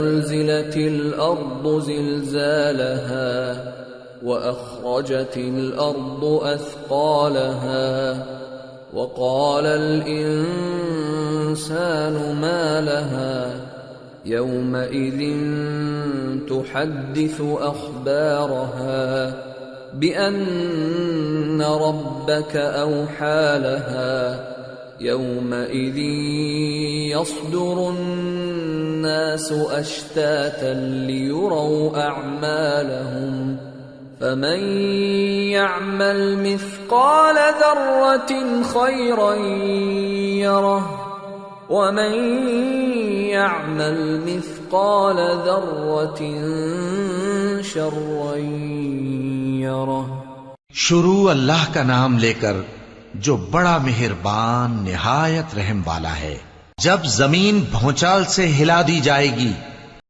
ज़ुल्ज़िलतिल अर्दु ज़िल्ज़ालहा व अख़रजतिल अर्दु अथक़ालहा व क़ालल इंसानु मा लहा यौमइज़िन तुहद्दिसु अख़बारहा बिअन्न रब्बक औहा लहा यौमइज़िन यस्दुरुन्नासु अश्तातन लियुरौ अअमालहुम फमन यअमल मिस्क़ाल ज़र्रतिन खैरन यरह वमन यअमल मिस्क़ाल ज़र्रतिन शर्रन यरह। शुरू अल्लाह का नाम लेकर जो बड़ा मेहरबान निहायत रहम वाला है। जब जमीन भौचाल से हिला दी जाएगी